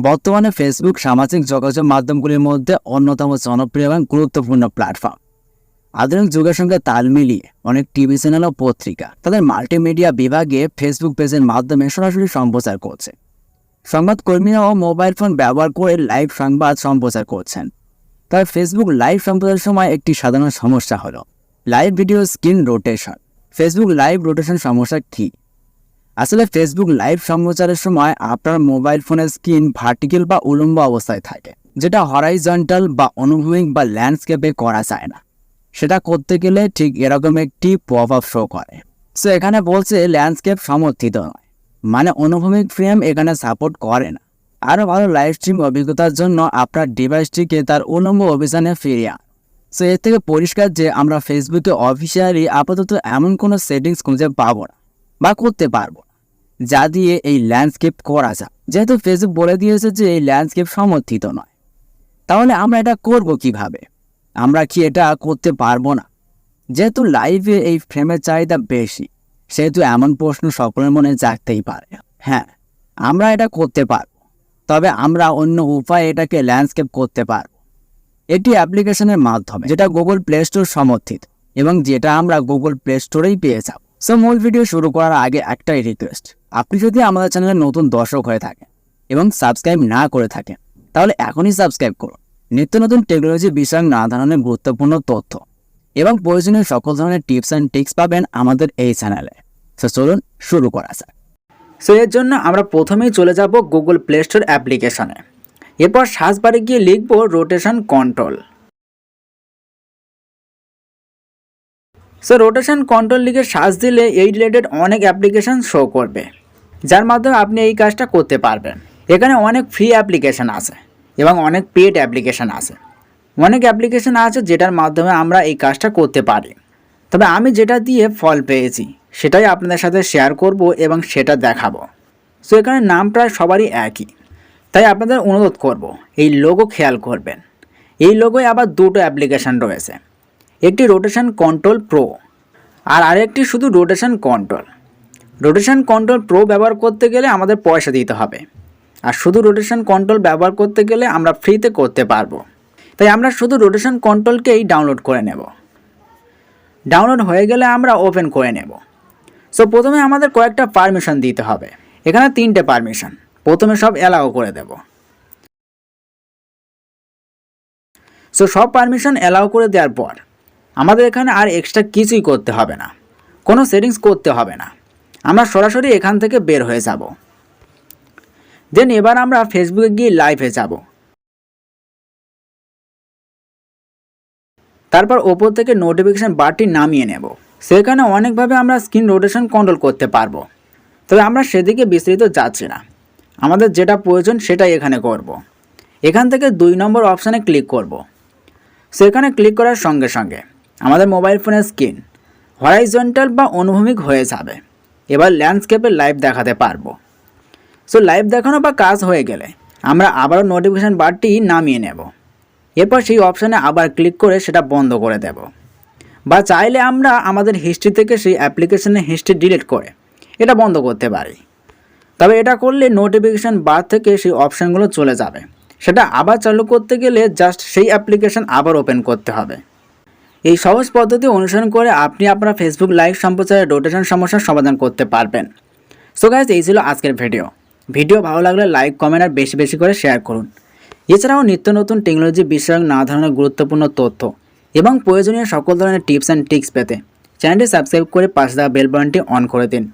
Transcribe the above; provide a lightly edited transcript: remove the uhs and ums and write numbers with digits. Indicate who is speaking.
Speaker 1: বর্তমানে ফেসবুক সামাজিক যোগাযোগ মাধ্যমগুলির মধ্যে অন্যতম জনপ্রিয় এবং গুরুত্বপূর্ণ প্ল্যাটফর্ম। আধুনিক যুগের সঙ্গে তাল মিলিয়ে অনেক টিভি চ্যানেল ও পত্রিকা তাদের মাল্টিমিডিয়া বিভাগে ফেসবুক পেজের মাধ্যমে সরাসরি সম্প্রচার করছে। সংবাদকর্মীরা ও মোবাইল ফোন ব্যবহার করে লাইভ সংবাদ সম্প্রচার করছেন। তবে ফেসবুক লাইভ সম্প্রচারের সময় একটি সাধারণ সমস্যা হলো live video screen rotation. Facebook live rotation সমস্যা কী? আসলে ফেসবুক লাইভ সম্প্রচারের সময় আপনার মোবাইল ফোনের স্ক্রিন ভার্টিক্যাল বা উলম্ব অবস্থায় থাকে, যেটা হরাইজন্টাল বা অনুভূমিক বা ল্যান্ডস্কেপে করা যায় না। সেটা করতে গেলে ঠিক এরকম একটি পপ আপ শো করে। সো এখানে বলছে ল্যান্ডস্কেপ সমর্থিত নয়, মানে অনুভূমিক ফ্রেম এখানে সাপোর্ট করে না। আরও ভালো লাইভ স্ট্রিম অভিজ্ঞতার জন্য আপনার ডিভাইসটিকে তার উলম্ব অভিযানে ফিরিয়ে আন। সো এর থেকে পরিষ্কার যে আমরা ফেসবুকে অফিসিয়ালি আপাতত এমন কোনো সেটিংস খুঁজে পাবো না বা করতে পারবো না যা দিয়ে এই ল্যান্ডস্কেপ করা যায়, যেহেতু ফেসবুক বলে দিয়েছে যে এই ল্যান্ডস্কেপ সমর্থিত নয়। তাহলে আমরা এটা করব কিভাবে? আমরা কি এটা করতে পারবো না? যেহেতু লাইভে এই ফ্রেমের চাহিদা বেশি, সেহেতু এমন প্রশ্ন সকলের মনে জাগতেই পারে। হ্যাঁ, আমরা এটা করতে পারব, তবে আমরা অন্য উপায়ে এটাকে ল্যান্ডস্কেপ করতে পারব। এটি অ্যাপ্লিকেশনের মাধ্যমে, যেটা গুগল প্লে স্টোর সমর্থিত এবং যেটা আমরা গুগল প্লে স্টোরেই পেয়ে যাব। সো মূল ভিডিও শুরু করার আগে একটাই রিকোয়েস্ট, আপনি যদি আমাদের চ্যানেলে নতুন দর্শক হয়ে থাকেন এবং সাবস্ক্রাইব না করে থাকেন, তাহলে এখনই সাবস্ক্রাইব করুন। নিত্য নতুন টেকনোলজি বিষয়ক নানা ধরনের গুরুত্বপূর্ণ তথ্য এবং প্রয়োজনীয় সকল ধরনের টিপস অ্যান্ড ট্রিক্স পাবেন আমাদের এই চ্যানেলে। সো চলুন শুরু করা যাক। সো এর জন্য আমরা প্রথমেই চলে যাব গুগল প্লে স্টোর অ্যাপ্লিকেশনে। এরপর সার্চ বারে গিয়ে লিখব rotation control. So rotation control লিখে সার্চ দিলে এই রিলেটেড অনেক অ্যাপ্লিকেশন শো করবে, যার মাধ্যমে আপনি এই কাজটা করতে পারবেন। এখানে অনেক ফ্রি অ্যাপ্লিকেশন আছে এবং অনেক পেড অ্যাপ্লিকেশন আছে। অনেক অ্যাপ্লিকেশন আছে যেটার মাধ্যমে আমরা এই কাজটা করতে পারি। তবে আমি যেটা দিয়ে ফল পেয়েছি সেটাই আপনাদের সাথে শেয়ার করব এবং সেটা দেখাবো। সো এখানে নাম প্রায় সবারই একই, তাই আপনাদের অনুরোধ করব এই লোগো খেয়াল করবেন। এই লোগোয় আবার দুটো অ্যাপ্লিকেশান রয়েছে, একটি রোটেশন কন্ট্রোল প্রো আর আরেকটি শুধু rotation control. Rotation control pro ব্যবহার করতে গেলে আমাদের পয়সা দিতে হবে, আর শুধু রোটেশন কন্ট্রোল ব্যবহার করতে গেলে আমরা ফ্রিতে করতে পারবো। তাই আমরা শুধু রোটেশন কন্ট্রোলকেই ডাউনলোড করে নেব। ডাউনলোড হয়ে গেলে আমরা ওপেন করে নেব। সো প্রথমে আমাদের কয়েকটা পারমিশন দিতে হবে। এখানে 3টে পারমিশন, প্রথমে সব অ্যালাউ করে দেব। সো সব পারমিশন অ্যালাউ করে দেওয়ার পর আমাদের এখানে আর এক্সট্রা কিছুই করতে হবে না, কোনো সেটিংস করতে হবে না। আমরা সরাসরি এখান থেকে বের হয়ে যাব। দেন এবার আমরা ফেসবুকে গিয়ে লাইভে যাব। তারপর ওপর থেকে নোটিফিকেশান বারটি নামিয়ে নেব। সেখানে অনেকভাবে আমরা স্ক্রিন রোটেশন কন্ট্রোল করতে পারবো, তবে আমরা সেদিকে বিস্তৃত যাচ্ছি না। আমাদের যেটা প্রয়োজন সেটাই এখানে করব। এখান থেকে 2 নম্বর অপশানে ক্লিক করব। সেখানে ক্লিক করার সঙ্গে সঙ্গে আমাদের মোবাইল ফোনের স্ক্রিন হরাইজন্টাল বা অনুভূমিক হয়ে যাবে। এবার ল্যান্ডস্কেপে লাইভ দেখাতে পারবো। সো লাইভ দেখানো বা কাজ হয়ে গেলে আমরা আবারও নোটিফিকেশান বারটি নামিয়ে নেব। এরপর সেই অপশানে আবার ক্লিক করে সেটা বন্ধ করে দেব, বা চাইলে আমরা আমাদের হিস্ট্রি থেকে সেই অ্যাপ্লিকেশনের হিস্ট্রি ডিলিট করে এটা বন্ধ করতে পারি। তবে এটা করলে নোটিফিকেশান বার থেকে সেই অপশানগুলো চলে যাবে। সেটা আবার চালু করতে গেলে জাস্ট সেই অ্যাপ্লিকেশান আবার ওপেন করতে হবে। এই সহজ পদ্ধতি অনুসরণ করে আপনি আপনার ফেসবুক লাইভ সম্প্রচারের রোটেশন সমস্যার সমাধান করতে পারবেন। সো গাইস, এই ছিল আজকের ভিডিও ভালো লাগলে লাইক, কমেন্ট আর বেশি বেশি করে শেয়ার করুন। এছাড়াও নিত্য নতুন টেকনোলজি বিষয়ক নানা ধরনের গুরুত্বপূর্ণ তথ্য এবং প্রয়োজনীয় সকল ধরনের টিপস অ্যান্ড ট্রিক্স পেতে চ্যানেলটি সাবস্ক্রাইব করে পাশে থাকা বেল বাটনটি অন করে দিন।